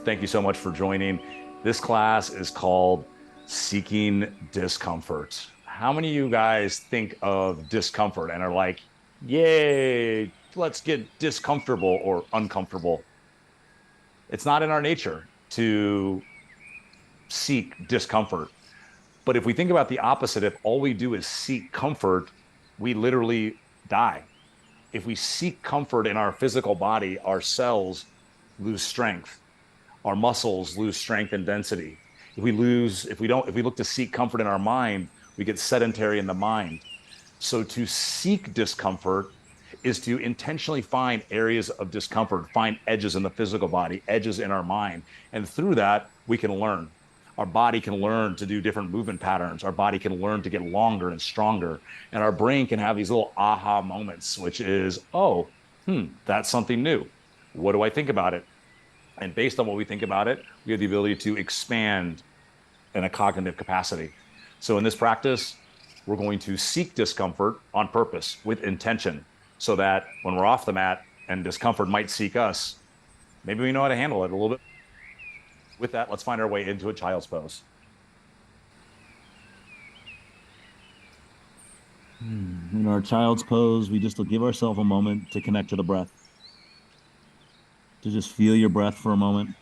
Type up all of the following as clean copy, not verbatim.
Thank you so much for joining. This class is called Seeking Discomfort. How many of you guys think of discomfort and are like, yay, let's get discomfortable or uncomfortable? It's not in our nature to seek discomfort. But if we think about the opposite, if all we do is seek comfort, we literally die. If we seek comfort in our physical body, our cells lose strength, our muscles lose strength and density. If we look to seek comfort in our mind, we get sedentary in the mind. So to seek discomfort is to intentionally find areas of discomfort, find edges in the physical body, edges in our mind. And through that, we can learn. Our body can learn to do different movement patterns. Our body can learn to get longer and stronger. And our brain can have these little aha moments, which is, oh, that's something new. What do I think about it? And based on what we think about it, we have the ability to expand in a cognitive capacity. So in this practice, we're going to seek discomfort on purpose with intention so that when we're off the mat and discomfort might seek us, maybe we know how to handle it a little bit. With that, let's find our way into a child's pose. In our child's pose, we just give ourselves a moment to connect to the breath, to just feel your breath for a moment.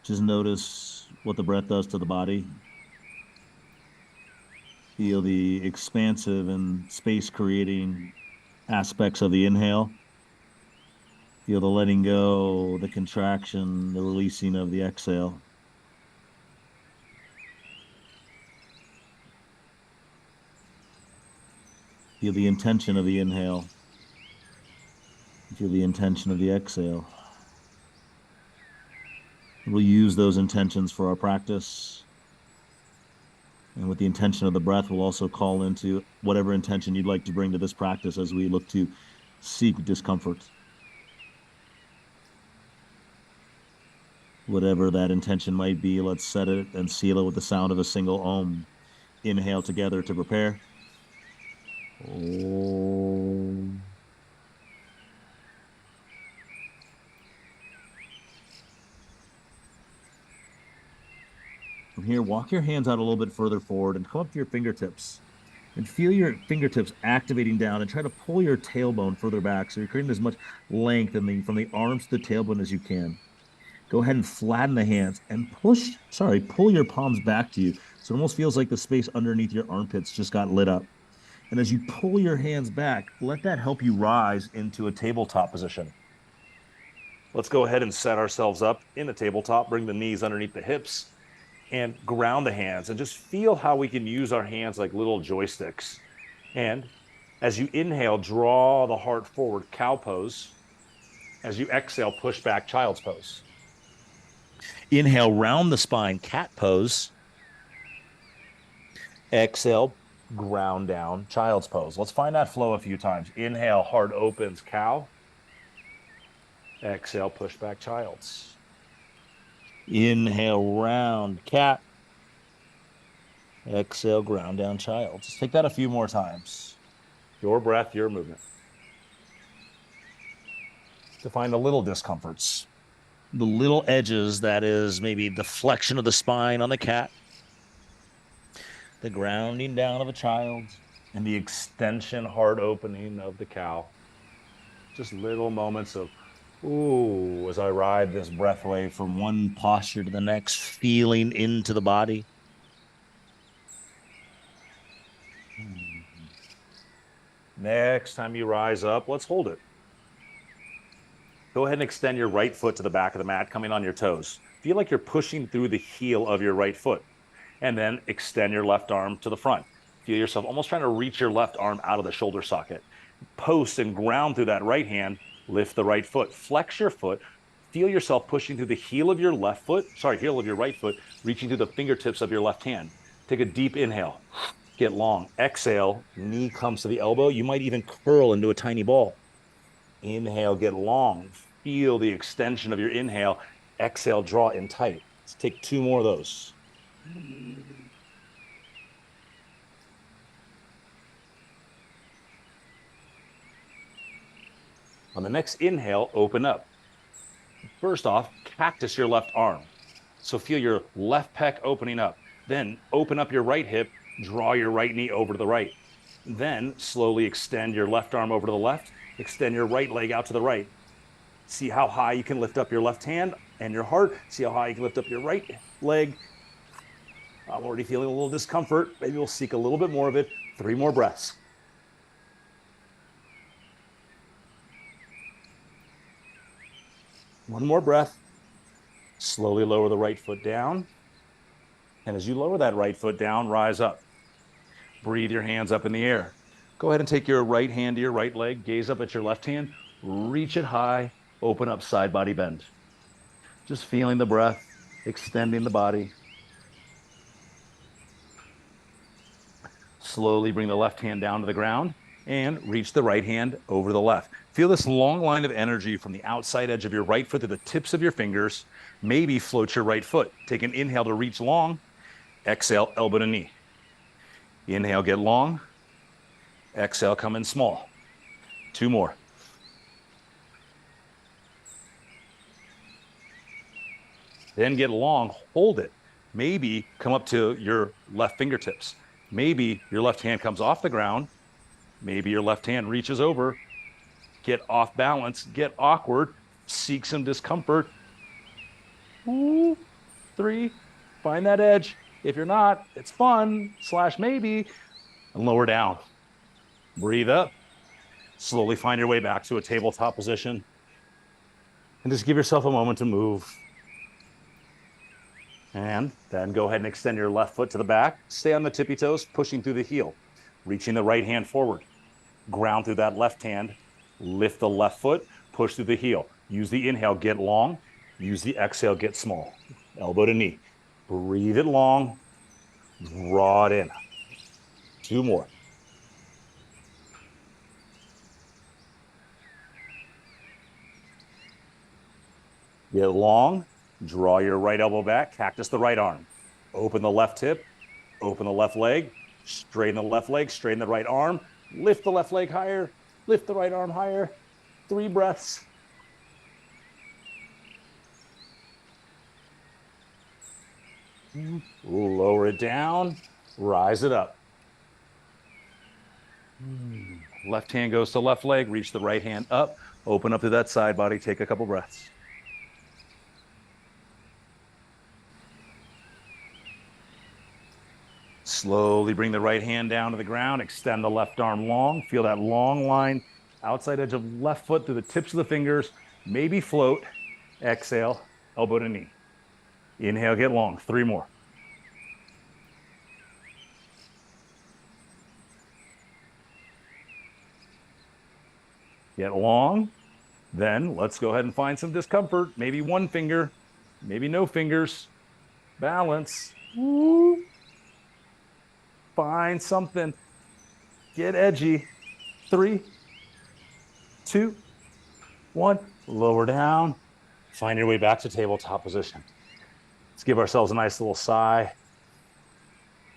Just notice what the breath does to the body. Feel the expansive and space creating aspects of the inhale. Feel the letting go, the contraction, the releasing of the exhale. Feel the intention of the inhale. Feel the intention of the exhale. We'll use those intentions for our practice. And with the intention of the breath, we'll also call into whatever intention you'd like to bring to this practice as we look to seek discomfort. Whatever that intention might be, let's set it and seal it with the sound of a single Om. Inhale together to prepare. Om. From here, walk your hands out a little bit further forward and come up to your fingertips and feel your fingertips activating down and try to pull your tailbone further back. So you're creating as much length from the arms to the tailbone as you can. Go ahead and flatten the hands and pull your palms back to you. So it almost feels like the space underneath your armpits just got lit up. And as you pull your hands back, let that help you rise into a tabletop position. Let's go ahead and set ourselves up in a tabletop, bring the knees underneath the hips, and ground the hands and just feel how we can use our hands like little joysticks. And as you inhale, draw the heart forward, cow pose. As you exhale, push back, child's pose. Inhale, round the spine, cat pose. Exhale, ground down, child's pose. Let's find that flow a few times. Inhale, heart opens, cow. Exhale, push back, child's. Inhale, round, cat. Exhale, ground down, child. Just take that a few more times. Your breath, your movement. To find the little discomforts, the little edges, that is maybe the flexion of the spine on the cat, the grounding down of a child, and the extension, heart opening of the cow. Just little moments of, ooh, as I ride this breath wave from one posture to the next, feeling into the body. Next time you rise up, let's hold it. Go ahead and extend your right foot to the back of the mat, coming on your toes. Feel like you're pushing through the heel of your right foot. And then extend your left arm to the front. Feel yourself almost trying to reach your left arm out of the shoulder socket. Post and ground through that right hand. Lift the right foot. Flex your foot. Feel yourself pushing through the heel of your heel of your right foot, reaching through the fingertips of your left hand. Take a deep inhale. Get long. Exhale. Knee comes to the elbow. You might even curl into a tiny ball. Inhale, get long. Feel the extension of your inhale. Exhale, draw in tight. Let's take two more of those. On the next inhale, open up. First off, cactus your left arm. So feel your left pec opening up. Then open up your right hip, draw your right knee over to the right. Then slowly extend your left arm over to the left, extend your right leg out to the right. See how high you can lift up your left hand and your heart. See how high you can lift up your right leg. I'm already feeling a little discomfort. Maybe we'll seek a little bit more of it. 3 more breaths. One more breath. Slowly lower the right foot down. And as you lower that right foot down, rise up. Breathe your hands up in the air. Go ahead and take your right hand to your right leg. Gaze up at your left hand. Reach it high. Open up side body bend. Just feeling the breath, extending the body. Slowly bring the left hand down to the ground and reach the right hand over the left. Feel this long line of energy from the outside edge of your right foot to the tips of your fingers. Maybe float your right foot. Take an inhale to reach long. Exhale, elbow to knee. Inhale, get long. Exhale, come in small. 2 more. Then get long, hold it. Maybe come up to your left fingertips. Maybe your left hand comes off the ground. Maybe your left hand reaches over. Get off balance, get awkward, seek some discomfort. 2, 3, find that edge. If you're not, it's fun, / maybe, and lower down. Breathe up. Slowly find your way back to a tabletop position. And just give yourself a moment to move. And then go ahead and extend your left foot to the back. Stay on the tippy toes, pushing through the heel. Reaching the right hand forward. Ground through that left hand. Lift the left foot, push through the heel. Use the inhale, get long. Use the exhale, get small. Elbow to knee. Breathe it long. Draw it in. 2 more. Get long. Draw your right elbow back, cactus the right arm. Open the left hip, open the left leg, straighten the left leg, straighten the right arm, lift the left leg higher, lift the right arm higher. 3 breaths. Lower it down, rise it up. Left hand goes to left leg, reach the right hand up, open up to that side body, take a couple breaths. Slowly bring the right hand down to the ground, extend the left arm long, feel that long line, outside edge of left foot through the tips of the fingers, maybe float, exhale, elbow to knee. Inhale, get long, 3 more. Get long, then let's go ahead and find some discomfort, maybe 1 finger, maybe no fingers, balance. Woo. Find something. Get edgy. 3, 2, 1. Lower down. Find your way back to tabletop position. Let's give ourselves a nice little sigh.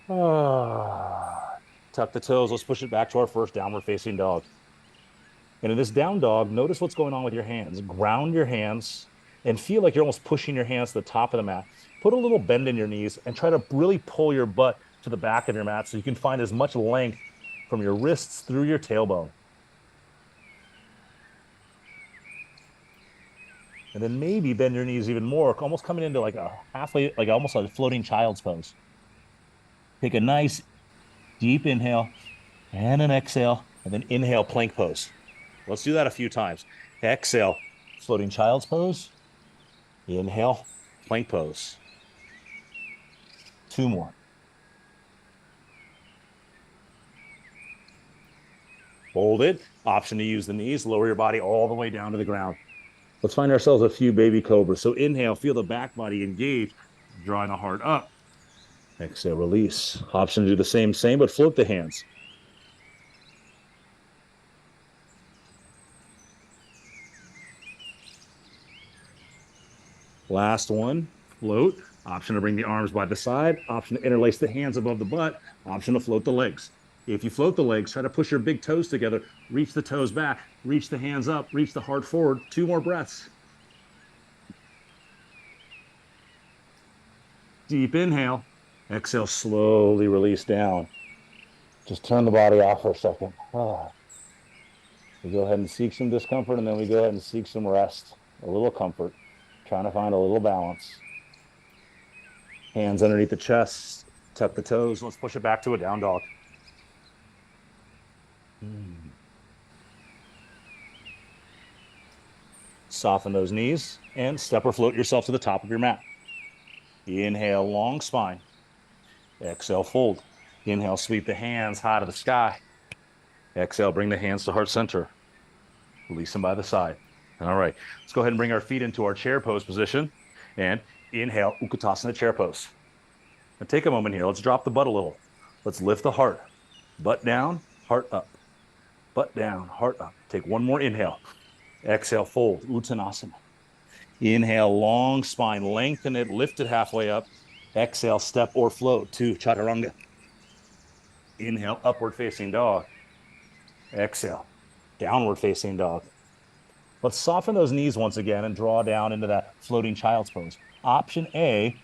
Tuck the toes. Let's push it back to our first downward facing dog. And in this down dog, notice what's going on with your hands. Ground your hands and feel like you're almost pushing your hands to the top of the mat. Put a little bend in your knees and try to really pull your butt to the back of your mat so you can find as much length from your wrists through your tailbone. And then maybe bend your knees even more, almost coming into like a halfway, like almost like a floating child's pose. Take a nice deep inhale and an exhale, and then inhale, plank pose. Let's do that a few times. Exhale, floating child's pose. Inhale, plank pose. 2 more. Hold it. Option to use the knees. Lower your body all the way down to the ground. Let's find ourselves a few baby cobras. So inhale, feel the back body engage, drawing the heart up. Exhale, release. Option to do the same, but float the hands. Last one, float. Option to bring the arms by the side. Option to interlace the hands above the butt. Option to float the legs. If you float the legs, try to push your big toes together. Reach the toes back. Reach the hands up. Reach the heart forward. 2 more breaths. Deep inhale. Exhale, slowly release down. Just turn the body off for a second. We go ahead and seek some discomfort, and then we go ahead and seek some rest, a little comfort, trying to find a little balance. Hands underneath the chest, tuck the toes. Let's push it back to a down dog. Soften those knees and step or float yourself to the top of your mat. Inhale, long spine. Exhale, fold. Inhale, sweep the hands high to the sky. Exhale, bring the hands to heart center. Release them by the side. All right, let's go ahead and bring our feet into our chair pose position. And inhale, Utkatasana chair pose. Now take a moment here. Let's drop the butt a little. Let's lift the heart. Butt down, heart up. Butt down, heart up. Take one more inhale. Exhale, fold, Uttanasana. Inhale, long spine, lengthen it, lift it halfway up. Exhale, step or float to Chaturanga. Inhale, upward facing dog. Exhale, downward facing dog. Let's soften those knees once again and draw down into that floating child's pose. Option A,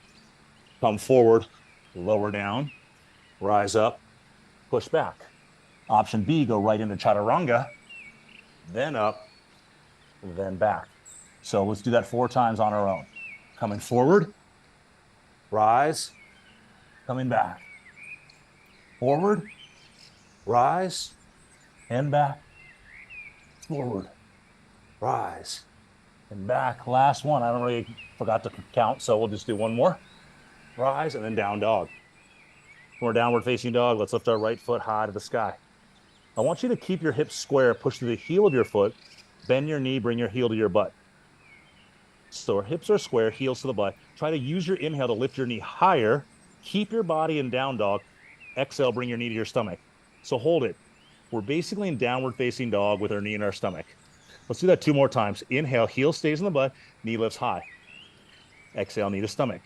come forward, lower down, rise up, push back. Option B, go right into Chaturanga, then up, then back. So let's do that 4 times on our own. Coming forward, rise, coming back. Forward, rise, and back. Forward, rise, and back. Last one. I don't really forgot to count, so we'll just do one more. Rise, and then down dog. More downward facing dog. Let's lift our right foot high to the sky. I want you to keep your hips square. Push to the heel of your foot. Bend your knee, bring your heel to your butt. So our hips are square, heels to the butt. Try to use your inhale to lift your knee higher. Keep your body in down dog. Exhale, bring your knee to your stomach. So hold it. We're basically in downward facing dog with our knee in our stomach. Let's do that 2 more times. Inhale, heel stays in the butt, knee lifts high. Exhale, knee to stomach.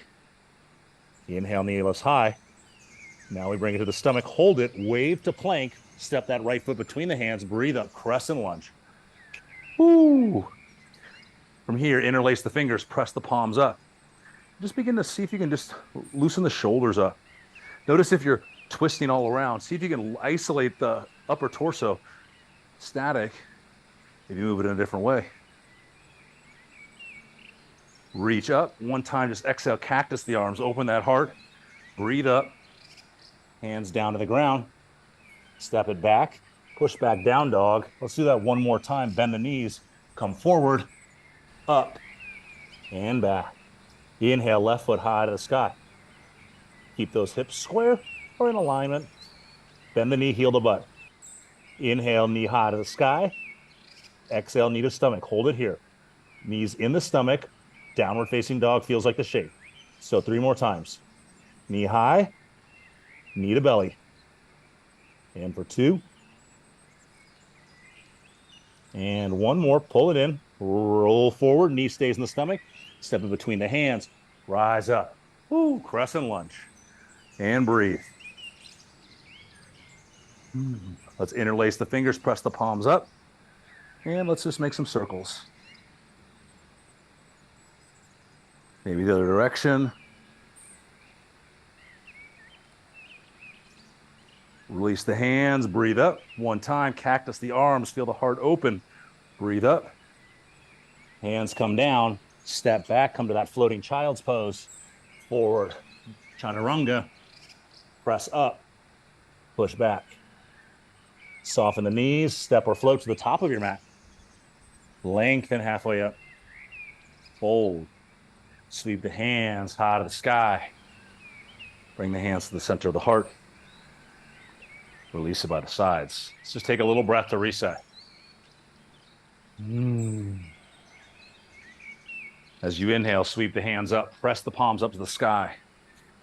Inhale, knee lifts high. Now we bring it to the stomach. Hold it, wave to plank. Step that right foot between the hands. Breathe up, crescent lunge. Woo! From here, interlace the fingers, press the palms up. Just begin to see if you can just loosen the shoulders up. Notice if you're twisting all around. See if you can isolate the upper torso. Static. Maybe move it in a different way. Reach up. One time, just exhale, cactus the arms. Open that heart. Breathe up. Hands down to the ground. Step it back. Push back down dog. Let's do that one more time. Bend the knees. Come forward. Up. And back. Inhale, left foot high to the sky. Keep those hips square or in alignment. Bend the knee, heel to butt. Inhale, knee high to the sky. Exhale, knee to stomach. Hold it here. Knees in the stomach. Downward facing dog feels like the shape. So 3 more times. Knee high, knee to belly. And for 2. And 1 more. Pull it in. Roll forward. Knee stays in the stomach. Step in between the hands. Rise up. Woo, crescent lunge. And breathe. Let's interlace the fingers. Press the palms up. And let's just make some circles. Maybe the other direction. Release the hands, breathe up. 1 time, cactus the arms, feel the heart open. Breathe up. Hands come down, step back, come to that floating child's pose. Forward, chaturanga. Press up, push back. Soften the knees, step or float to the top of your mat. Lengthen halfway up. Fold. Sweep the hands high to the sky. Bring the hands to the center of the heart. Release it by the sides. Let's just take a little breath to reset. As you inhale, sweep the hands up. Press the palms up to the sky.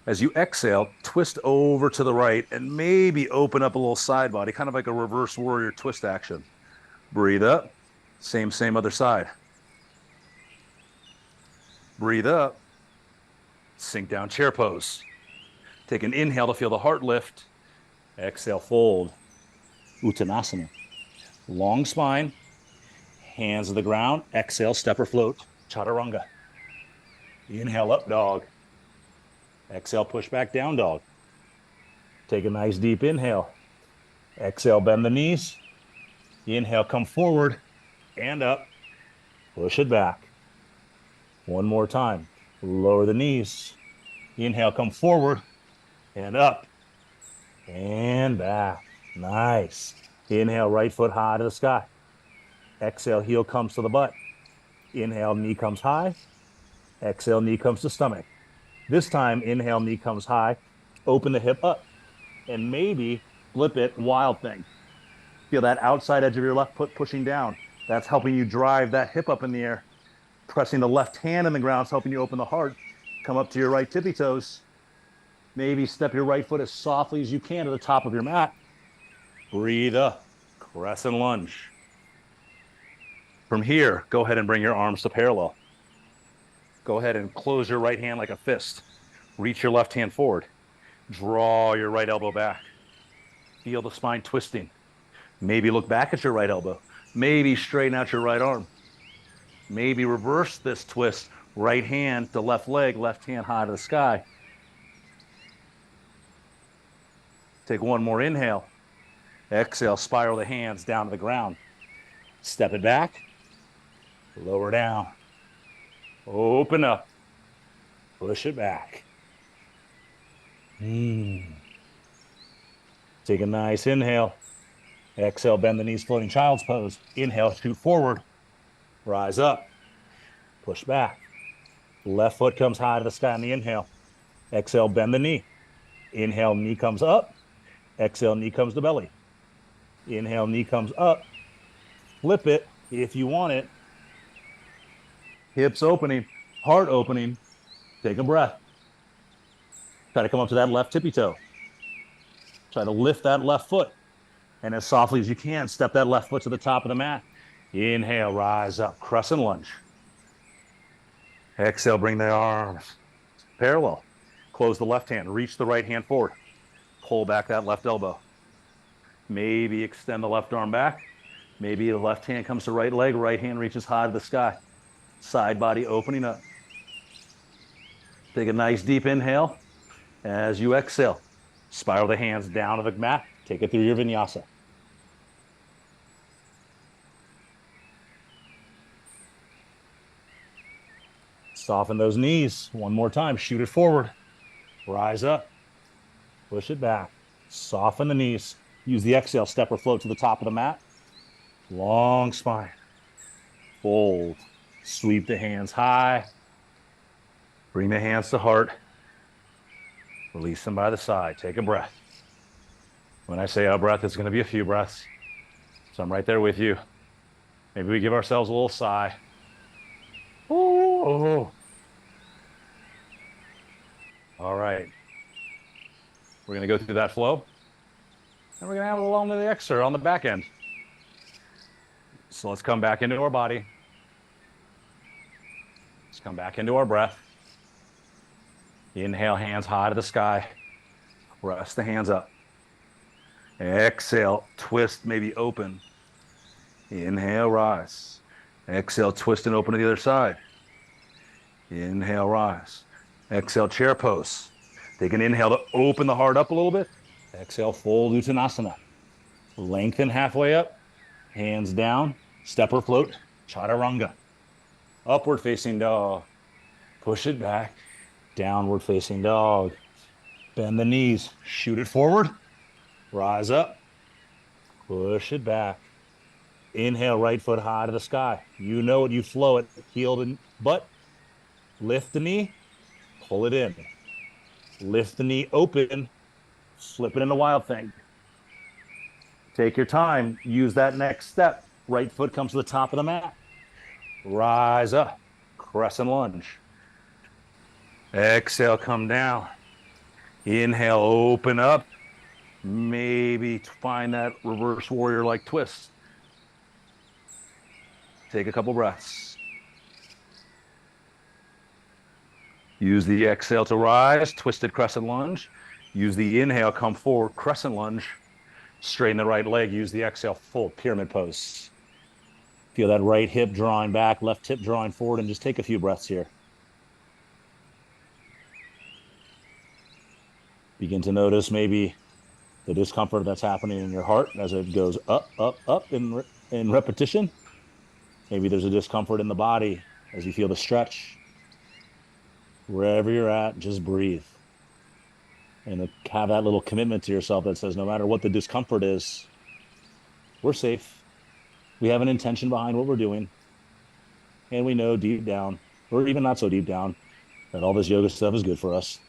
As you exhale, twist over to the right and maybe open up a little side body, kind of like a reverse warrior twist action. Breathe up. Same other side. Breathe up. Sink down chair pose. Take an inhale to feel the heart lift. Exhale, fold. Uttanasana. Long spine. Hands to the ground. Exhale, step or float. Chaturanga. Inhale, up dog. Exhale, push back, down dog. Take a nice deep inhale. Exhale, bend the knees. Inhale, come forward and up. Push it back. One more time. Lower the knees. Inhale, come forward and up and back. Nice. Inhale, right foot high to the sky. Exhale, heel comes to the butt. Inhale, knee comes high. Exhale, knee comes to stomach. This time, inhale, knee comes high. Open the hip up and maybe flip it, wild thing. Feel that outside edge of your left foot pushing down. That's helping you drive that hip up in the air. Pressing the left hand in the ground is helping you open the heart. Come up to your right tippy toes. Maybe step your right foot as softly as you can to the top of your mat. Breathe up, crescent lunge. From here, go ahead and bring your arms to parallel. Go ahead and close your right hand like a fist. Reach your left hand forward. Draw your right elbow back. Feel the spine twisting. Maybe look back at your right elbow. Maybe straighten out your right arm. Maybe reverse this twist. Right hand to left leg, left hand high to the sky. Take one more inhale. Exhale, spiral the hands down to the ground. Step it back. Lower down. Open up. Push it back. Take a nice inhale. Exhale, bend the knees, floating child's pose. Inhale, shoot forward. Rise up. Push back. Left foot comes high to the sky on the inhale. Exhale, bend the knee. Inhale, knee comes up. Exhale, knee comes to belly. Inhale, knee comes up. Flip it if you want it. Hips opening, heart opening. Take a breath. Try to come up to that left tippy toe. Try to lift that left foot. And as softly as you can, step that left foot to the top of the mat. Inhale, rise up, crescent lunge. Exhale, bring the arms parallel. Close the left hand, reach the right hand forward. Pull back that left elbow. Maybe extend the left arm back. Maybe the left hand comes to right leg, right hand reaches high to the sky. Side body opening up. Take a nice deep inhale. As you exhale, spiral the hands down to the mat. Take it through your vinyasa. Soften those knees. One more time. Shoot it forward. Rise up. Push it back. Soften the knees. Use the exhale, step or float to the top of the mat. Long spine. Fold. Sweep the hands high. Bring the hands to heart. Release them by the side. Take a breath. When I say a breath, it's going to be a few breaths. So I'm right there with you. Maybe we give ourselves a little sigh. Oh. All right. We're going to go through that flow. And we're going to have a little on the exercise on the back end. So let's come back into our body. Let's come back into our breath. Inhale, hands high to the sky. Rest the hands up. Exhale, twist, maybe open. Inhale, rise. Exhale, twist and open to the other side. Inhale, rise. Exhale, chair pose. Take an inhale to open the heart up a little bit. Exhale, fold Uttanasana. Lengthen halfway up. Hands down. Step or float. Chaturanga. Upward facing dog. Push it back. Downward facing dog. Bend the knees. Shoot it forward. Rise up. Push it back. Inhale, right foot high to the sky. You know it, you flow it. Heel to butt. Lift the knee. Pull it in. Lift the knee open. Slip it into wild thing. Take your time. Use that next step. Right foot comes to the top of the mat. Rise up. Crescent lunge. Exhale, come down. Inhale, open up. Maybe find that reverse warrior-like twist. Take a couple breaths. Use the exhale to rise, twisted crescent lunge. Use the inhale, come forward, crescent lunge. Straighten the right leg, use the exhale, full pyramid pose. Feel that right hip drawing back, left hip drawing forward, and just take a few breaths here. Begin to notice maybe the discomfort that's happening in your heart as it goes up, up, up in repetition. Maybe there's a discomfort in the body as you feel the stretch. Wherever you're at, just breathe and have that little commitment to yourself that says no matter what the discomfort is, we're safe. We have an intention behind what we're doing. And we know deep down, or even not so deep down, that all this yoga stuff is good for us.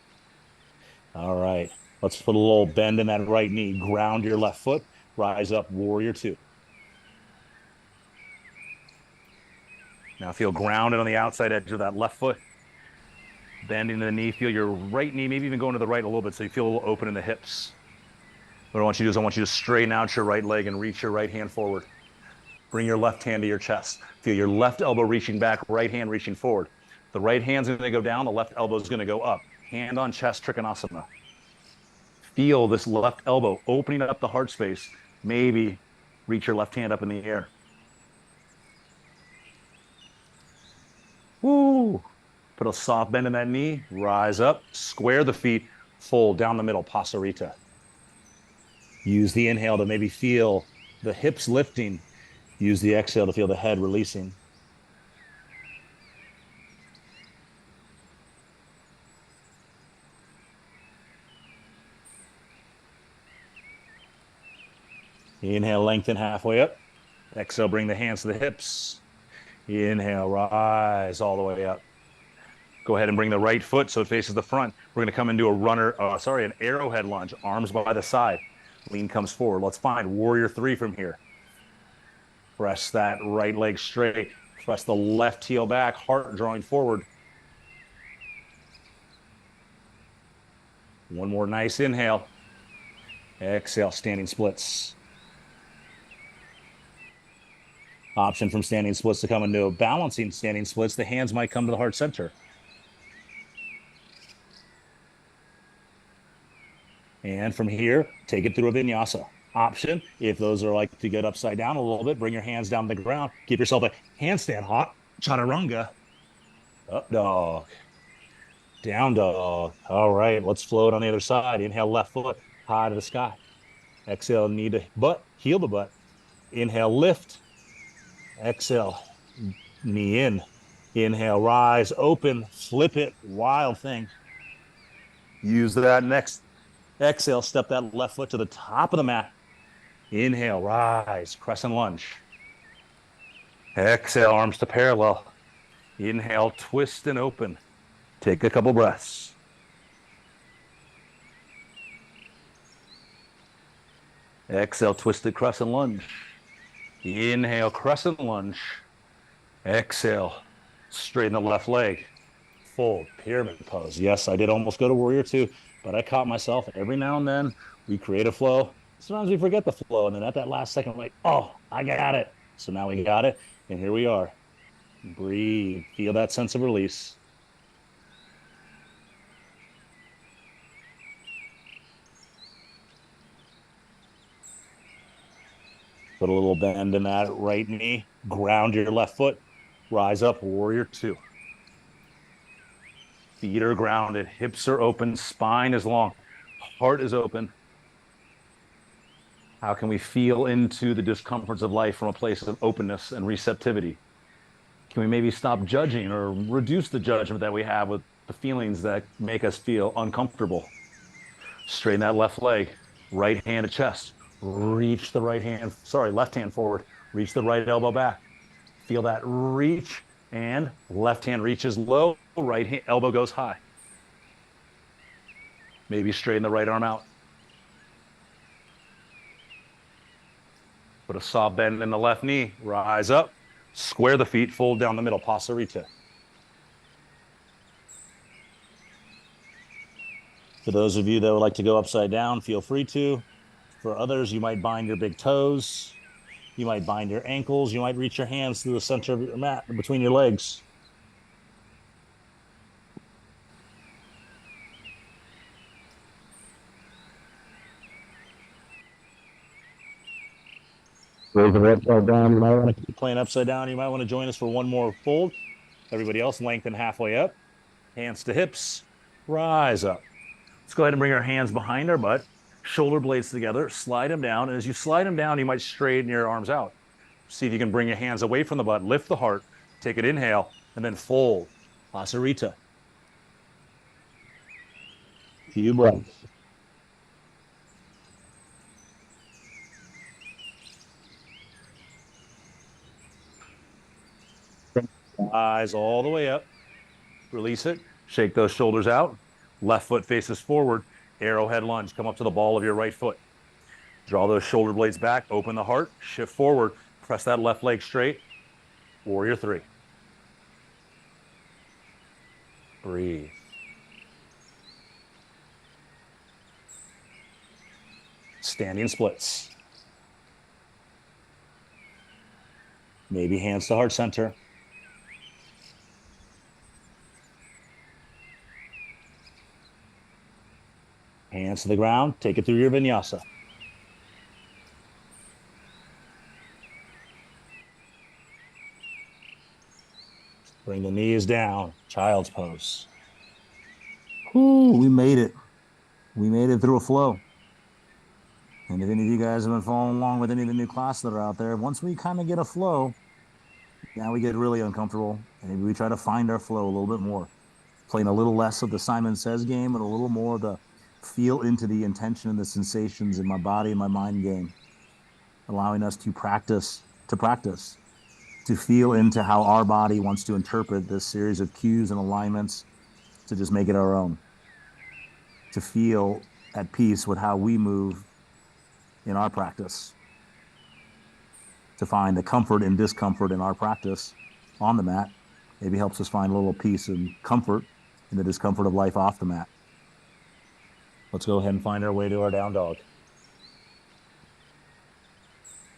All right. Let's put a little bend in that right knee. Ground your left foot. Rise up, warrior two. Now feel grounded on the outside edge of that left foot. Bending the knee. Feel your right knee, maybe even going to the right a little bit so you feel a little open in the hips. What I want you to do is I want you to straighten out your right leg and reach your right hand forward. Bring your left hand to your chest. Feel your left elbow reaching back, right hand reaching forward. The right hand's going to go down, the left elbow is going to go up. Hand on chest, Trikonasana. Feel this left elbow opening up the heart space. Maybe reach your left hand up in the air. Woo! Put a soft bend in that knee. Rise up. Square the feet. Fold down the middle. Pasarita. Use the inhale to maybe feel the hips lifting. Use the exhale to feel the head releasing. Inhale, lengthen halfway up. Exhale, bring the hands to the hips. Inhale, rise all the way up. Go ahead and bring the right foot so it faces the front. We're going to come into an arrowhead lunge. Arms by the side. Lean comes forward. Let's find warrior three from here. Press that right leg straight. Press the left heel back, heart drawing forward. One more nice inhale. Exhale, standing splits. Option from standing splits to come into a balancing standing splits. The hands might come to the heart center. And from here, take it through a vinyasa. Option, if those are like to get upside down a little bit, bring your hands down to the ground. Give yourself a handstand hop, chaturanga. Up dog. Down dog. All right, let's float on the other side. Inhale, left foot, high to the sky. Exhale, knee to butt, heel to butt. Inhale, lift. Exhale, knee in. Inhale, rise, open, flip it, wild thing. Use that next exhale, step that left foot to the top of the mat. Inhale, rise, crescent lunge. Exhale, arms to parallel. Inhale, twist and open. Take a couple breaths. Exhale, twisted crescent lunge. Inhale, crescent lunge. Exhale, straighten the left leg. Fold, pyramid pose. Yes, I did almost go to warrior two, but I caught myself. Every now and then, we create a flow. Sometimes we forget the flow, and then at that last second, we're like, oh, I got it. So now we got it, and here we are. Breathe. Feel that sense of release. Put a little bend in that right knee. Ground your left foot. Rise up, warrior two. Feet are grounded. Hips are open. Spine is long. Heart is open. How can we feel into the discomforts of life from a place of openness and receptivity? Can we maybe stop judging or reduce the judgment that we have with the feelings that make us feel uncomfortable? Straighten that left leg. Right hand to chest. Reach the left hand forward. Reach the right elbow back. Feel that reach, and left hand reaches low, right hand, elbow goes high. Maybe straighten the right arm out. Put a soft bend in the left knee. Rise up. Square the feet. Fold down the middle. Pasarita. For those of you that would like to go upside down, feel free to. For others, you might bind your big toes. You might bind your ankles. You might reach your hands to the center of your mat between your legs. Raise the upside down. You might want to keep playing upside down. You might want to join us for one more fold. Everybody else, lengthen halfway up. Hands to hips. Rise up. Let's go ahead and bring our hands behind our butt, shoulder blades together, slide them down. And as you slide them down, you might straighten your arms out. See if you can bring your hands away from the butt, lift the heart, take an inhale, and then fold. Pasarita. Few breaths. Eyes all the way up. Release it. Shake those shoulders out. Left foot faces forward. Arrowhead lunge. Come up to the ball of your right foot. Draw those shoulder blades back. Open the heart. Shift forward. Press that left leg straight. Warrior three. Breathe. Standing splits. Maybe hands to heart center. Hands to the ground. Take it through your vinyasa. Bring the knees down. Child's pose. Ooh, we made it. We made it through a flow. And if any of you guys have been following along with any of the new classes that are out there, once we kind of get a flow, now we get really uncomfortable. And maybe we try to find our flow a little bit more. Playing a little less of the Simon Says game and a little more of the feel into the intention and the sensations in my body and my mind game. Allowing us to practice, to feel into how our body wants to interpret this series of cues and alignments to just make it our own. To feel at peace with how we move in our practice. To find the comfort and discomfort in our practice on the mat. Maybe helps us find a little peace and comfort in the discomfort of life off the mat. Let's go ahead and find our way to our down dog.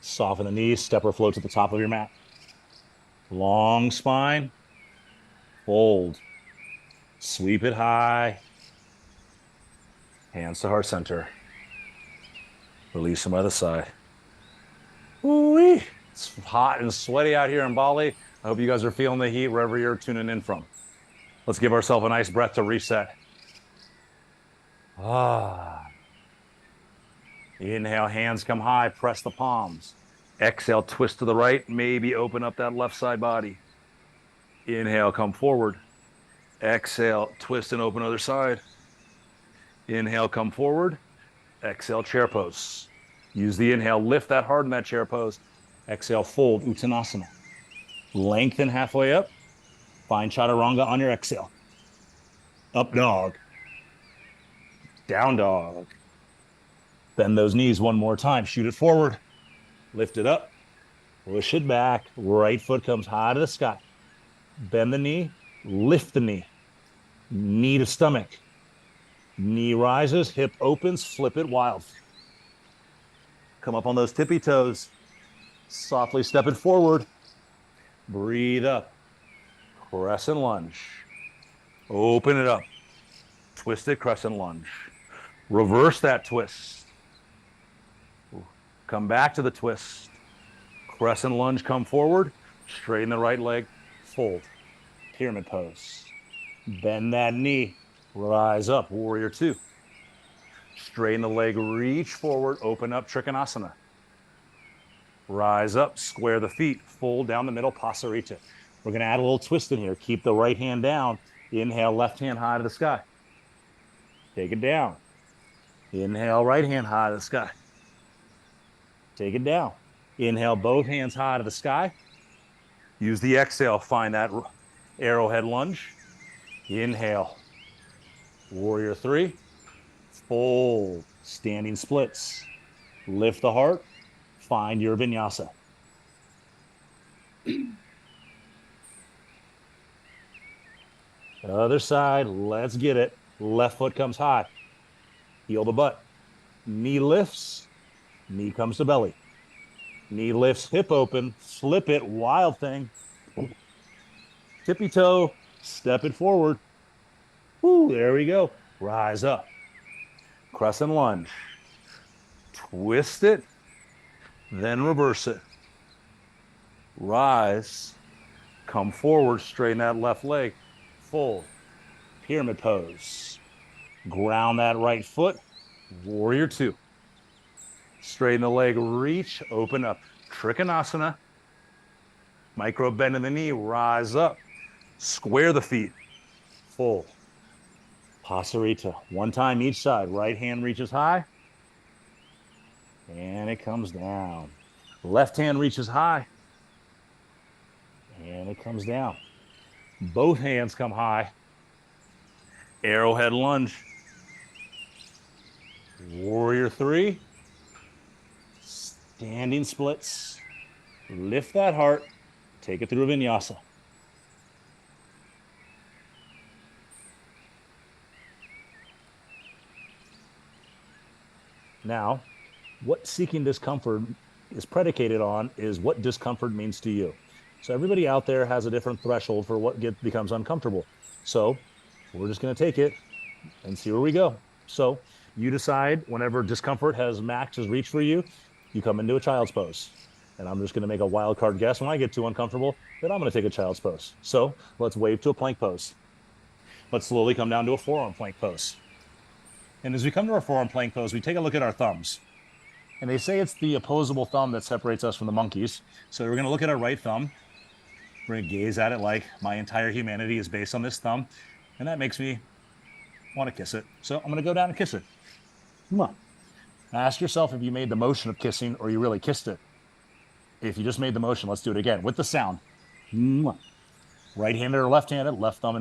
Soften the knees, step or float to the top of your mat. Long spine, fold, sweep it high, hands to heart center. Release them other side. Ooh-wee. It's hot and sweaty out here in Bali. I hope you guys are feeling the heat wherever you're tuning in from. Let's give ourselves a nice breath to reset. Inhale, hands come high, press the palms. Exhale, twist to the right, maybe open up that left side body. Inhale, come forward. Exhale, twist and open other side. Inhale, come forward. Exhale, chair pose. Use the inhale, lift that hard in that chair pose. Exhale, fold, Uttanasana. Lengthen halfway up. Find Chaturanga on your exhale. Up dog. Down dog. Bend those knees one more time. Shoot it forward. Lift it up. Push it back. Right foot comes high to the sky. Bend the knee. Lift the knee. Knee to stomach. Knee rises. Hip opens. Flip it wild. Come up on those tippy toes. Softly step it forward. Breathe up. Crescent lunge. Open it up. Twisted crescent lunge. Reverse that twist. Come back to the twist. Crescent lunge, come forward. Straighten the right leg. Fold. Pyramid pose. Bend that knee. Rise up. Warrior two. Straighten the leg. Reach forward. Open up. Trikonasana. Rise up. Square the feet. Fold down the middle. Pasarita. We're going to add a little twist in here. Keep the right hand down. Inhale, left hand high to the sky. Take it down. Inhale, right hand high to the sky. Take it down. Inhale, both hands high to the sky. Use the exhale. Find that arrowhead lunge. Inhale. Warrior three. Fold. Standing splits. Lift the heart. Find your vinyasa. Other side. Let's get it. Left foot comes high. Heel the butt. Knee lifts. Knee comes to belly. Knee lifts, hip open. Flip it, wild thing. Tippy toe. Step it forward. Woo, there we go. Rise up. Crescent lunge. Twist it. Then reverse it. Rise. Come forward. Straighten that left leg. Fold. Pyramid pose. Ground that right foot. Warrior two. Straighten the leg, reach, open up. Trikonasana. Micro bend in the knee, rise up. Square the feet. Fold. Pasarita. One time each side. Right hand reaches high. And it comes down. Left hand reaches high. And it comes down. Both hands come high. Arrowhead lunge. Warrior three. Standing splits. Lift that heart. Take it through a vinyasa. Now, what seeking discomfort is predicated on is what discomfort means to you. So everybody out there has a different threshold for what becomes uncomfortable. So we're just going to take it and see where we go. So you decide whenever discomfort has reached for you, you come into a child's pose. And I'm just going to make a wild card guess when I get too uncomfortable that I'm going to take a child's pose. So let's wave to a plank pose. Let's slowly come down to a forearm plank pose. And as we come to our forearm plank pose, we take a look at our thumbs. And they say it's the opposable thumb that separates us from the monkeys. So we're going to look at our right thumb. We're going to gaze at it like my entire humanity is based on this thumb. And that makes me want to kiss it. So I'm going to go down and kiss it. Come on. Now ask yourself if you made the motion of kissing or you really kissed it. If you just made the motion, let's do it again with the sound. Right-handed or left-handed, left thumb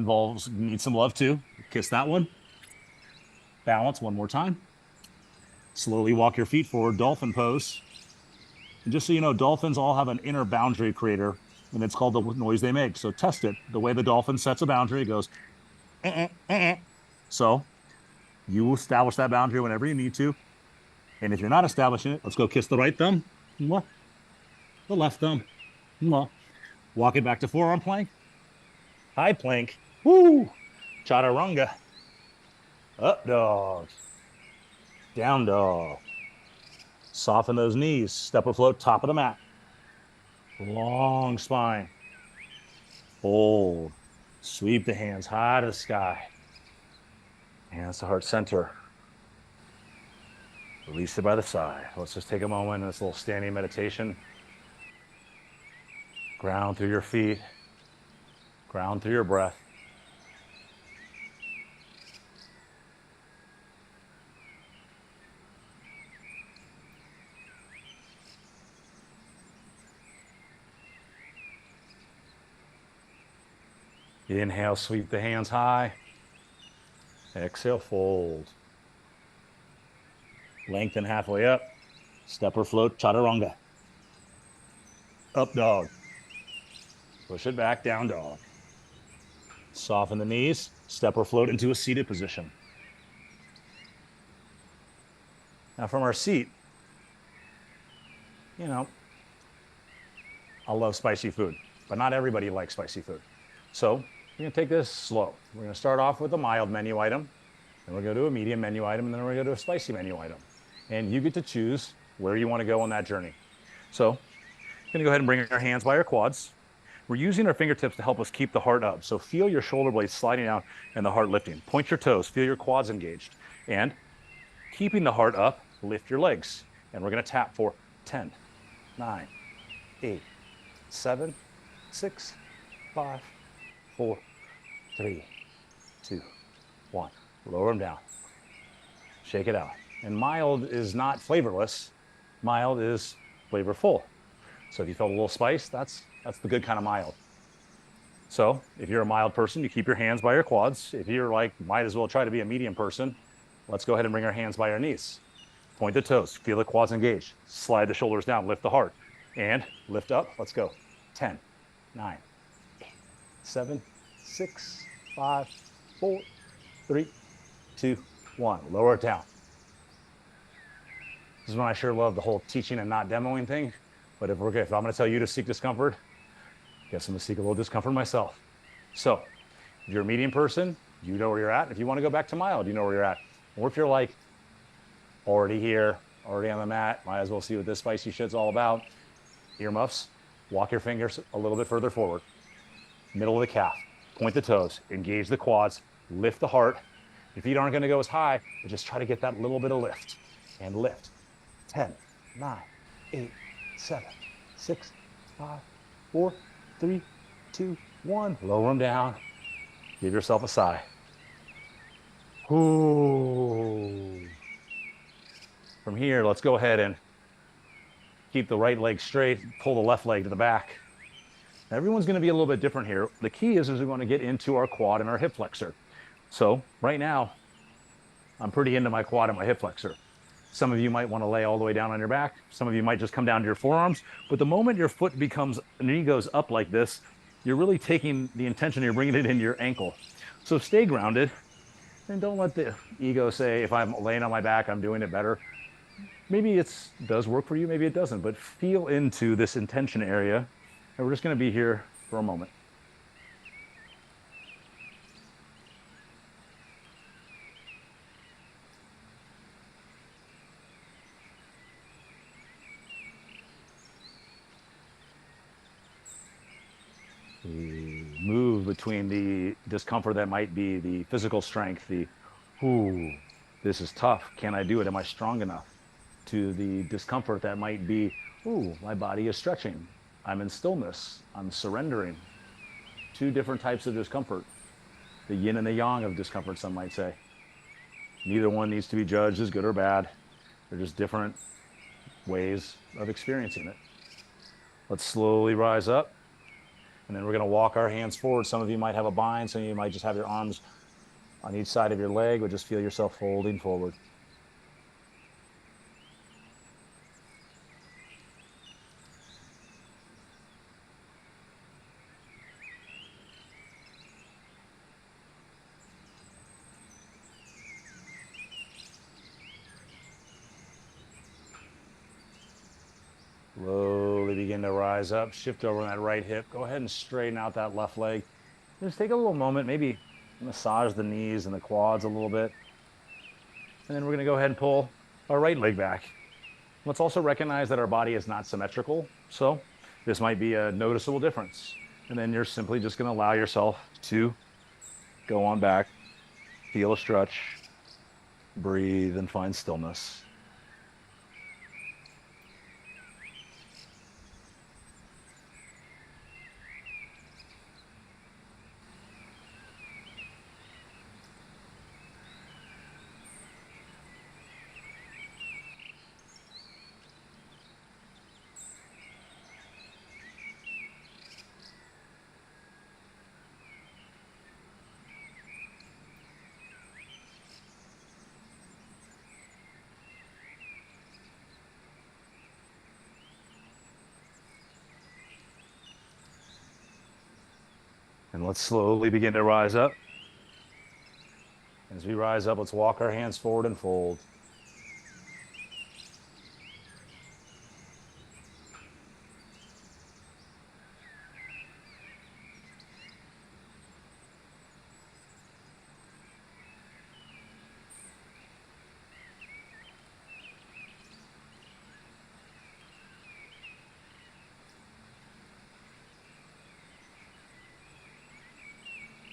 needs some love too. Kiss that one. Balance one more time. Slowly walk your feet forward, dolphin pose. And just so you know, dolphins all have an inner boundary creator, and it's called the noise they make. So test it. The way the dolphin sets a boundary, it goes, eh, eh, eh, eh. So you establish that boundary whenever you need to. And if you're not establishing it, let's go kiss the right thumb. The left thumb. Walk it back to forearm plank. High plank. Woo! Chaturanga. Up dog. Down dog. Soften those knees. Step or float, top of the mat. Long spine. Hold. Sweep the hands high to the sky. Hands to heart center. Release it by the side. Let's just take a moment in this little standing meditation. Ground through your feet. Ground through your breath. Inhale, sweep the hands high. Exhale, fold. Lengthen halfway up. Step or float, chaturanga. Up dog. Push it back, down dog. Soften the knees. Step or float into a seated position. Now from our seat, I love spicy food, but not everybody likes spicy food. So we're going to take this slow. We're going to start off with a mild menu item, then we're going to do a medium menu item, and then we're going to do a spicy menu item. And you get to choose where you want to go on that journey. So we're going to go ahead and bring our hands by our quads. We're using our fingertips to help us keep the heart up. So feel your shoulder blades sliding out and the heart lifting. Point your toes, feel your quads engaged. And keeping the heart up, lift your legs. And we're going to tap for 10, 9, 8, 7, 6, 5, 4, 3, 2, 1. Lower them down. Shake it out. And mild is not flavorless. Mild is flavorful. So if you felt a little spice, that's the good kind of mild. So if you're a mild person, you keep your hands by your quads. If you're like, might as well try to be a medium person, let's go ahead and bring our hands by our knees. Point the toes, feel the quads engaged. Slide the shoulders down, lift the heart. And lift up, let's go. 10, 9, 8, 7, 6, 5, 4, 3, 2, 1. Lower it down. This is when I sure love the whole teaching and not demoing thing. But if I'm going to tell you to seek discomfort, guess I'm going to seek a little discomfort myself. So if you're a medium person, you know where you're at. If you want to go back to mild, you know where you're at. Or if you're like already here, already on the mat, might as well see what this spicy shit's all about. Earmuffs, walk your fingers a little bit further forward. Middle of the calf, point the toes, engage the quads, lift the heart, Your feet aren't going to go as high, but just try to get that little bit of lift. And lift. 10, 9, 8, 7, 6, 5, 4, 3, 2, 1. Lower them down. Give yourself a sigh. Ooh. From here, let's go ahead and keep the right leg straight, pull the left leg to the back. Everyone's going to be a little bit different here. The key is we want to get into our quad and our hip flexor. So right now, I'm pretty into my quad and my hip flexor. Some of you might want to lay all the way down on your back. Some of you might just come down to your forearms. But the moment your foot becomes, knee goes up like this, you're really taking the intention, you're bringing it into your ankle. So stay grounded and don't let the ego say, if I'm laying on my back, I'm doing it better. Maybe it does work for you, maybe it doesn't, but feel into this intention area. And we're just going to be here for a moment. We move between the discomfort that might be the physical strength, the, ooh, this is tough. Can I do it? Am I strong enough? To the discomfort that might be, ooh, my body is stretching. I'm in stillness. I'm surrendering. Two different types of discomfort. The yin and the yang of discomfort, some might say. Neither one needs to be judged as good or bad. They're just different ways of experiencing it. Let's slowly rise up. And then we're going to walk our hands forward. Some of you might have a bind. Some of you might just have your arms on each side of your leg, but just feel yourself folding forward. Slowly begin to rise up, shift over on that right hip. Go ahead and straighten out that left leg. Just take a little moment, maybe massage the knees and the quads a little bit. And then we're gonna go ahead and pull our right leg back. Let's also recognize that our body is not symmetrical. So this might be a noticeable difference. And then you're simply just gonna allow yourself to go on back, feel a stretch, breathe, and find stillness. And let's slowly begin to rise up. As we rise up, let's walk our hands forward and fold.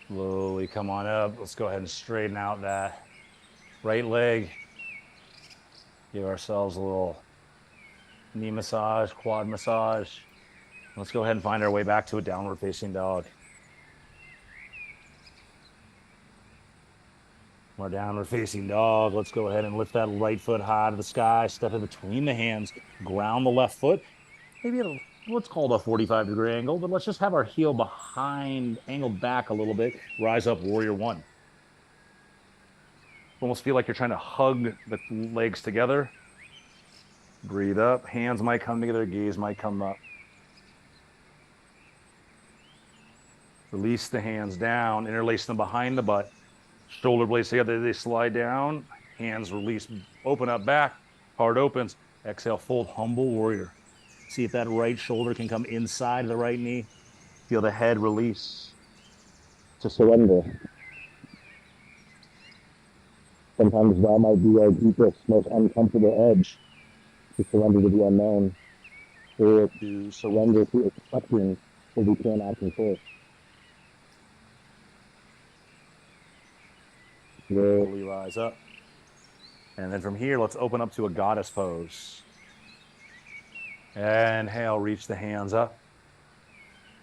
Slowly come on up. Let's go ahead and straighten out that right leg. Give ourselves a little knee massage, quad massage. Let's go ahead and find our way back to a downward facing dog. Our downward facing dog. Let's go ahead and lift that right foot high to the sky, step in between the hands, ground the left foot. Maybe it'll, what's called a 45-degree angle, but let's just have our heel behind, angled back a little bit. Rise up, warrior one. Almost feel like you're trying to hug the legs together. Breathe up, hands might come together, gaze might come up. Release the hands down, interlace them behind the butt. Shoulder blades together, they slide down. Hands release, open up back, heart opens. Exhale, fold, humble warrior. See if that right shoulder can come inside the right knee. Feel the head release to surrender. Sometimes that might be our deepest, most uncomfortable edge, to surrender to the unknown, or to surrender to accepting what we cannot control. Slowly rise up. And then from here, let's open up to a goddess pose. Inhale, reach the hands up.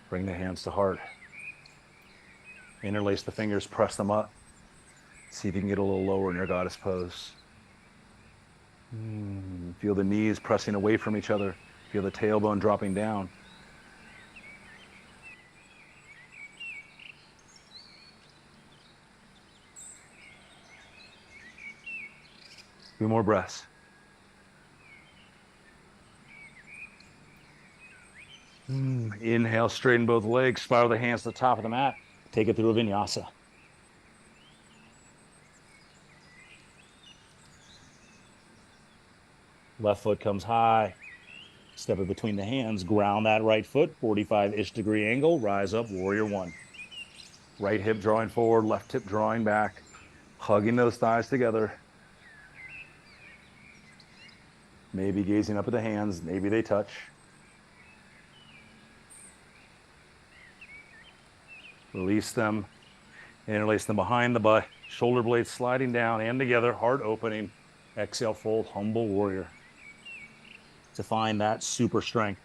Bring the hands to heart. Interlace the fingers, press them up. See if you can get a little lower in your goddess pose. Feel the knees pressing away from each other. Feel the tailbone dropping down. Few more breaths. Inhale, straighten both legs, spiral the hands to the top of the mat. Take it through a vinyasa. Left foot comes high. Step it between the hands. Ground that right foot, 45-ish degree angle. Rise up, warrior one. Right hip drawing forward, left hip drawing back. Hugging those thighs together. Maybe gazing up at the hands. Maybe they touch. Release them. Interlace them behind the butt. Shoulder blades sliding down and together. Heart opening. Exhale, fold, humble warrior. To find that super strength.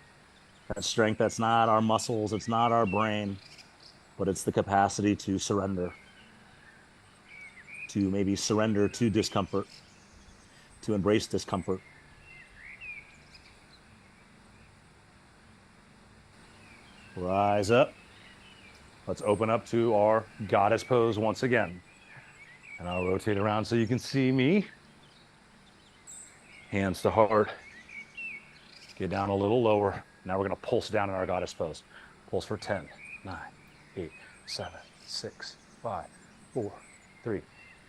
That strength that's not our muscles, it's not our brain, but it's the capacity to surrender. To maybe surrender to discomfort. To embrace discomfort. Rise up. Let's open up to our goddess pose once again. And I'll rotate around so you can see me. Hands to heart. Get down a little lower. Now we're going to pulse down in our goddess pose. Pulse for 10, 9, 8, 7, 6, 5, 4, 3,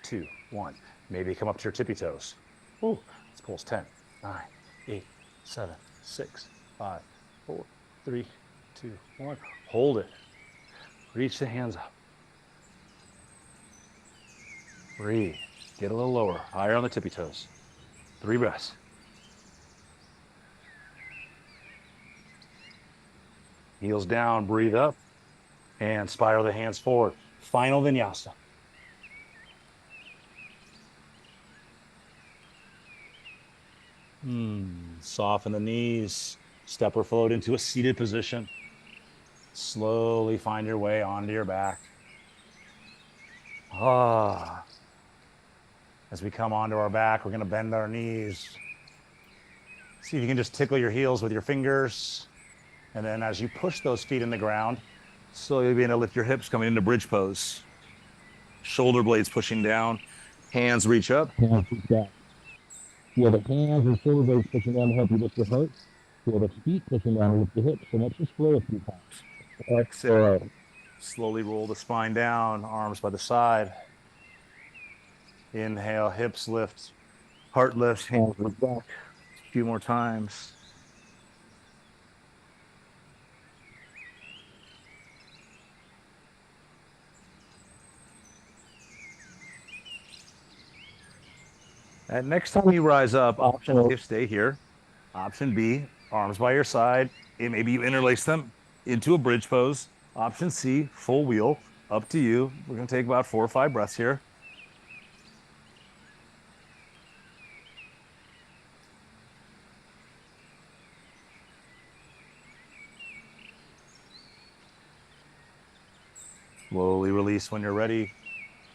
2, 1. Maybe come up to your tippy toes. Ooh, let's pulse 10, 9, 8, 7, 6, 5, 4, 3, 2, 1. Hold it. Reach the hands up. Breathe. Get a little lower. Higher on the tippy toes. 3 breaths. Heels down, breathe up, and spiral the hands forward. Final vinyasa. Soften the knees. Step or float into a seated position. Slowly find your way onto your back. As we come onto our back, we're going to bend our knees. See if you can just tickle your heels with your fingers. And then as you push those feet in the ground, slowly begin to lift your hips, coming into bridge pose. Shoulder blades pushing down. Hands reach up. Hands reach back. Feel the hands and shoulder blades pushing down to help you lift your heart. Feel the feet pushing down to lift the hips. So let's just flow a few times. Exhale. Slowly roll the spine down, arms by the side. Inhale, hips lift, heart lifts, hands lift back. A few more times. And next time you rise up, option A, stay here. Option B, arms by your side. Maybe you interlace them into a bridge pose. Option C, full wheel. Up to you. We're going to take about 4 or 5 breaths here. Slowly release when you're ready.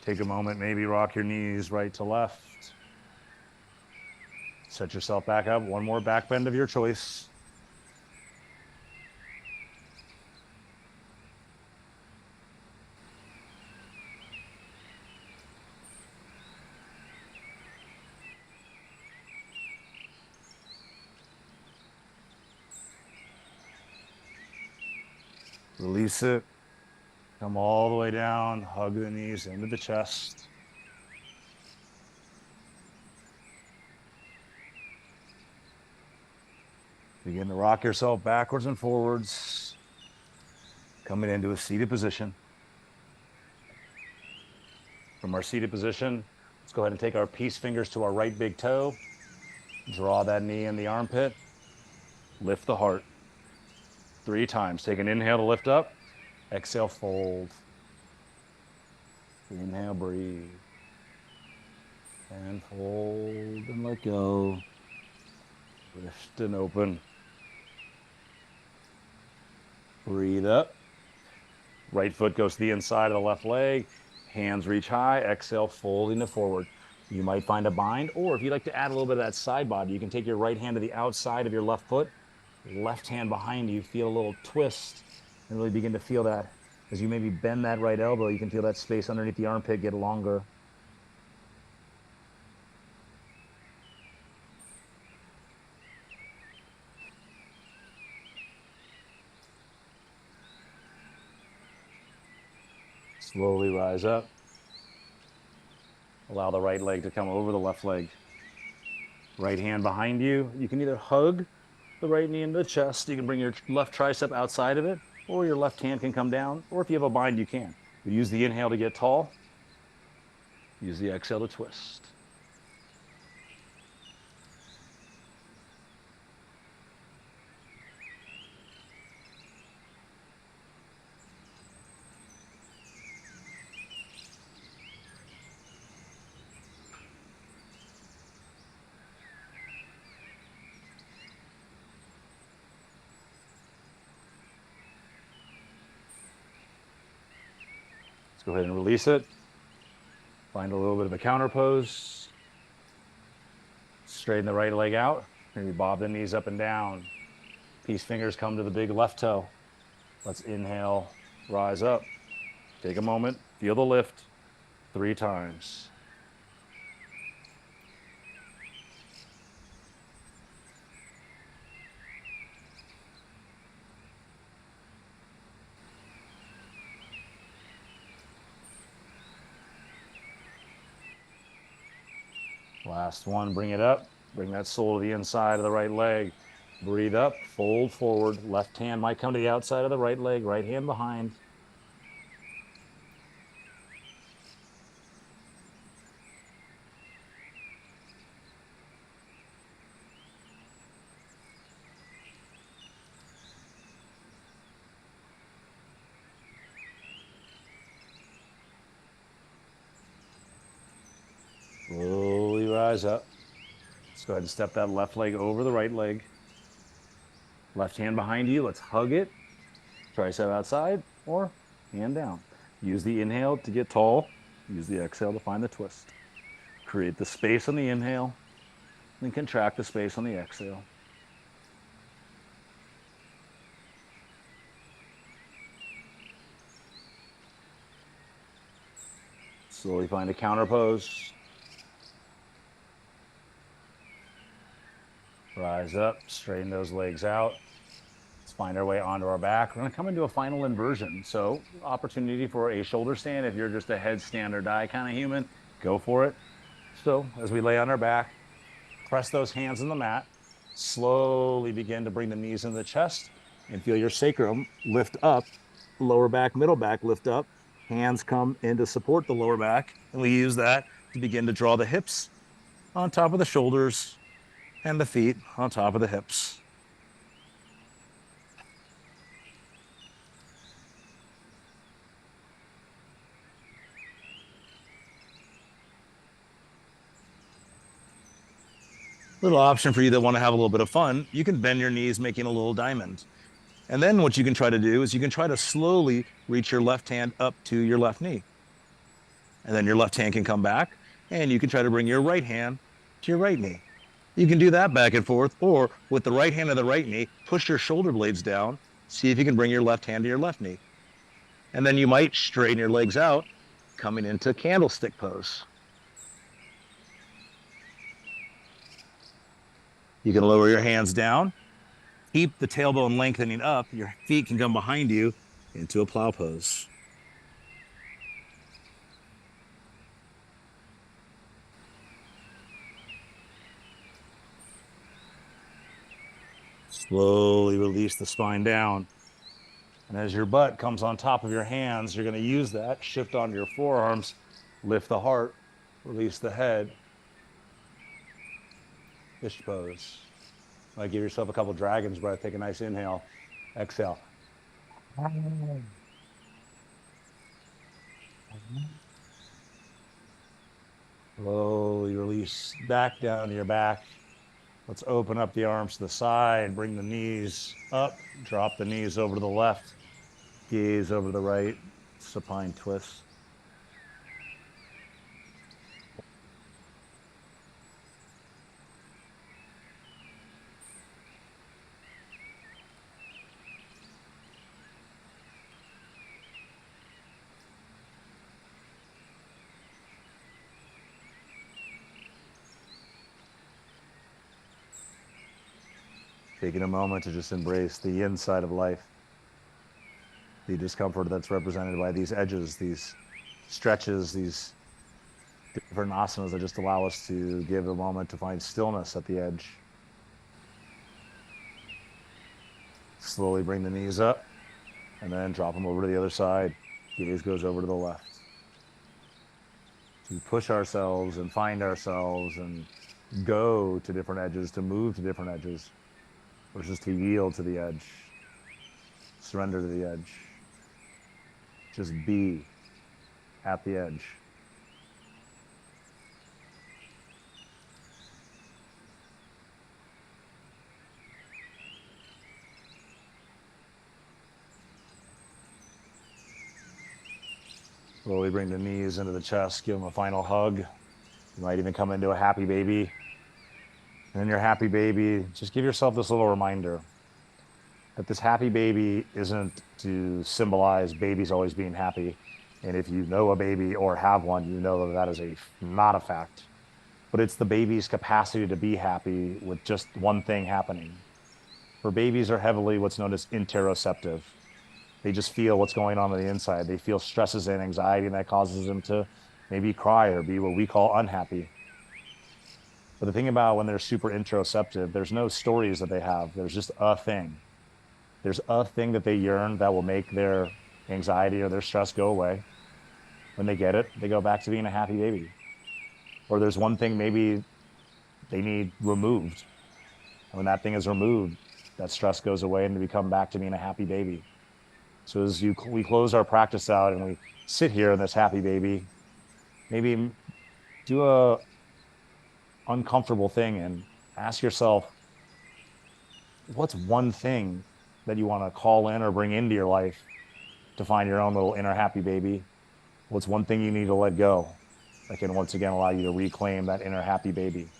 Take a moment, maybe rock your knees right to left. Set yourself back up. One more back bend of your choice. Release it. Come all the way down. Hug the knees into the chest. Begin to rock yourself backwards and forwards. Coming into a seated position. From our seated position, let's go ahead and take our peace fingers to our right big toe. Draw that knee in the armpit. Lift the heart. 3 times. Take an inhale to lift up. Exhale, fold. Inhale, breathe. And fold and let go. Lift and open. Breathe up. Right foot goes to the inside of the left leg. Hands reach high. Exhale, folding it forward. You might find a bind, or if you'd like to add a little bit of that side body, you can take your right hand to the outside of your left foot, left hand behind you, feel a little twist, and really begin to feel that. As you maybe bend that right elbow, you can feel that space underneath the armpit get longer. Slowly rise up. Allow the right leg to come over the left leg. Right hand behind you. You can either hug the right knee into the chest. You can bring your left tricep outside of it, or your left hand can come down, or if you have a bind, you can. You use the inhale to get tall. Use the exhale to twist. Let's go ahead and release it. Find a little bit of a counter pose. Straighten the right leg out. Maybe bob the knees up and down. Peace fingers come to the big left toe. Let's inhale, rise up. Take a moment, feel the lift 3 times. Last one, bring it up. Bring that sole to the inside of the right leg. Breathe up, fold forward. Left hand might come to the outside of the right leg, right hand behind. Slowly rise up. Let's go ahead and step that left leg over the right leg. Left hand behind you. Let's hug it. Tricep outside or hand down. Use the inhale to get tall. Use the exhale to find the twist. Create the space on the inhale, then contract the space on the exhale. Slowly find a counter pose. Rise up, straighten those legs out. Let's find our way onto our back. We're gonna come into a final inversion. So opportunity for a shoulder stand. If you're just a headstand or die kind of human, go for it. So as we lay on our back, press those hands on the mat. Slowly begin to bring the knees into the chest and feel your sacrum lift up, lower back, middle back, lift up. Hands come in to support the lower back. And we use that to begin to draw the hips on top of the shoulders and the feet on top of the hips. Little option for you that want to have a little bit of fun, you can bend your knees making a little diamond. And then what you can try to do is you can try to slowly reach your left hand up to your left knee. And then your left hand can come back and you can try to bring your right hand to your right knee. You can do that back and forth, or with the right hand of the right knee, push your shoulder blades down, see if you can bring your left hand to your left knee. And then you might straighten your legs out, coming into candlestick pose. You can lower your hands down, keep the tailbone lengthening up, your feet can come behind you into a plow pose. Slowly release the spine down. And as your butt comes on top of your hands, you're going to use that, shift onto your forearms, lift the heart, release the head. Fish pose. Might give yourself a couple dragon's breath. Take a nice inhale. Exhale. Slowly release back down to your back. Let's open up the arms to the side, bring the knees up, drop the knees over to the left, gaze over to the right, supine twist. Taking a moment to just embrace the inside of life, the discomfort that's represented by these edges, these stretches, these different asanas that just allow us to give a moment to find stillness at the edge. Slowly bring the knees up and then drop them over to the other side. Gaze goes over to the left. To push ourselves and find ourselves and go to different edges, to move to different edges, versus to yield to the edge, surrender to the edge. Just be at the edge. Slowly bring the knees into the chest, give them a final hug. You might even come into a happy baby. And in your happy baby, just give yourself this little reminder that this happy baby isn't to symbolize babies always being happy. And if you know a baby or have one, you know that that is not a fact. But it's the baby's capacity to be happy with just one thing happening. For babies are heavily what's known as interoceptive. They just feel what's going on the inside. They feel stresses and anxiety, and that causes them to maybe cry or be what we call unhappy. But the thing about when they're super interoceptive, there's no stories that they have. There's just a thing. There's a thing that they yearn that will make their anxiety or their stress go away. When they get it, they go back to being a happy baby. Or there's one thing maybe they need removed. And when that thing is removed, that stress goes away and they become back to being a happy baby. So as we close our practice out and we sit here in this happy baby, maybe do a uncomfortable thing and ask yourself, what's one thing that you want to call in or bring into your life to find your own little inner happy baby? What's one thing you need to let go that can once again allow you to reclaim that inner happy baby?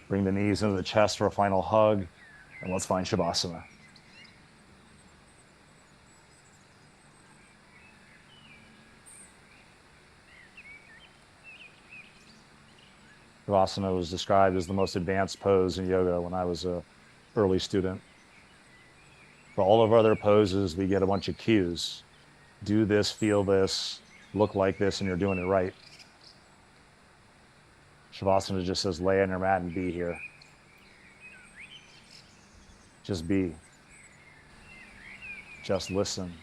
Bring the knees into the chest for a final hug, and let's find Shavasana. Shavasana was described as the most advanced pose in yoga when I was an early student. For all of our other poses, we get a bunch of cues. Do this, feel this, look like this, and you're doing it right. Shavasana just says, lay on your mat and be here. Just be. Just listen.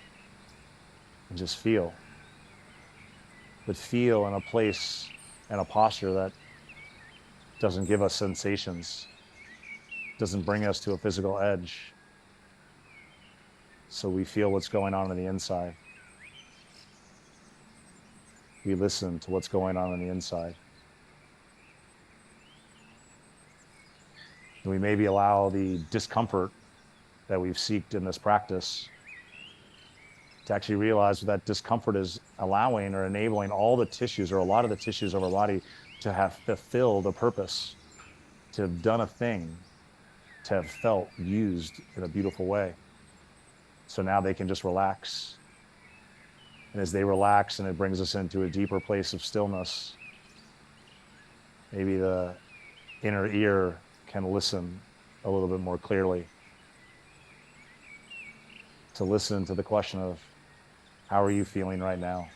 And just feel. But feel in a place and a posture that doesn't give us sensations, doesn't bring us to a physical edge. So we feel what's going on the inside. We listen to what's going on the inside. And we maybe allow the discomfort that we've seeked in this practice to actually realize that discomfort is allowing or enabling all the tissues or a lot of the tissues of our body to have fulfilled a purpose, to have done a thing, to have felt used in a beautiful way. So now they can just relax. And as they relax and it brings us into a deeper place of stillness, maybe the inner ear can listen a little bit more clearly. To listen to the question of, how are you feeling right now?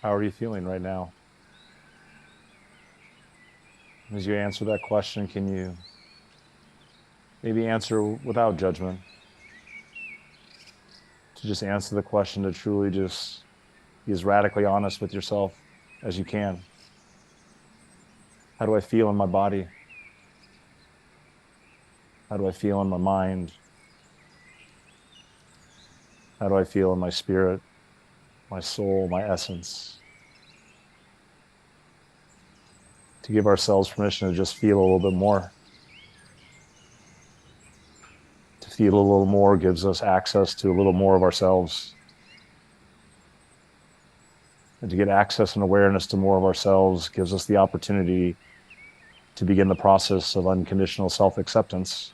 How are you feeling right now? As you answer that question, can you maybe answer without judgment? To just answer the question, to truly just be as radically honest with yourself as you can. How do I feel in my body? How do I feel in my mind? How do I feel in my spirit, my soul, my essence? To give ourselves permission to just feel a little bit more. To feel a little more gives us access to a little more of ourselves. And to get access and awareness to more of ourselves gives us the opportunity to begin the process of unconditional self-acceptance.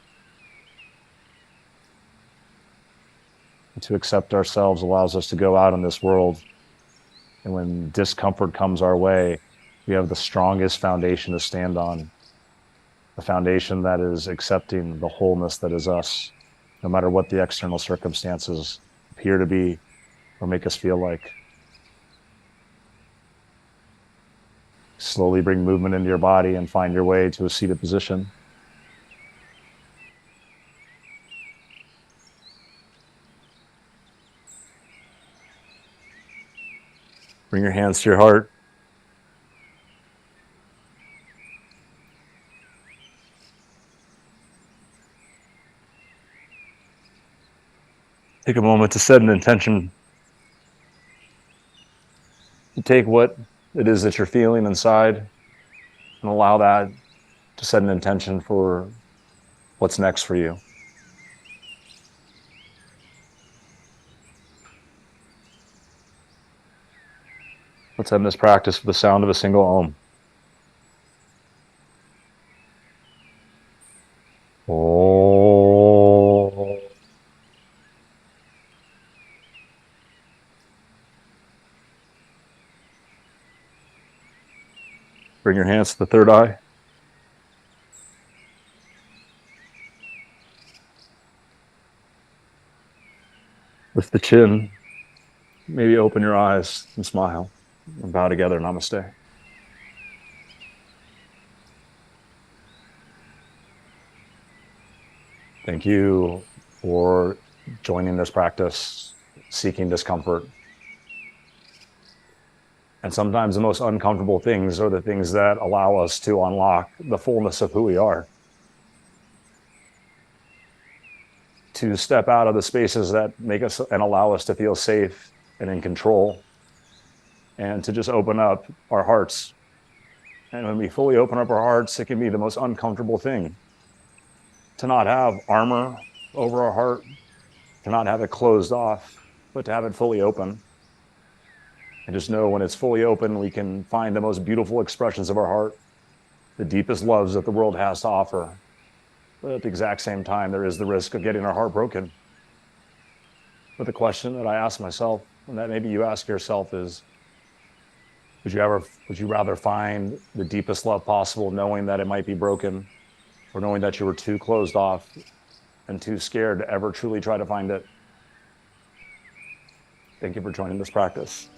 And to accept ourselves allows us to go out in this world. And when discomfort comes our way, we have the strongest foundation to stand on. A foundation that is accepting the wholeness that is us, no matter what the external circumstances appear to be or make us feel like. Slowly bring movement into your body and find your way to a seated position. Bring your hands to your heart. Take a moment to set an intention. To take what it is that you're feeling inside and allow that to set an intention for what's next for you. Let's end this practice with the sound of a single Om. Om. Bring your hands to the third eye. Lift the chin. Maybe open your eyes and smile. And bow together. Namaste. Thank you for joining this practice, seeking discomfort. And sometimes the most uncomfortable things are the things that allow us to unlock the fullness of who we are. To step out of the spaces that make us and allow us to feel safe and in control, and to just open up our hearts. And when we fully open up our hearts, it can be the most uncomfortable thing. To not have armor over our heart, to not have it closed off, but to have it fully open. And just know when it's fully open, we can find the most beautiful expressions of our heart, the deepest loves that the world has to offer. But at the exact same time, there is the risk of getting our heart broken. But the question that I ask myself, and that maybe you ask yourself, is, would you rather find the deepest love possible knowing that it might be broken, or knowing that you were too closed off and too scared to ever truly try to find it? Thank you for joining this practice.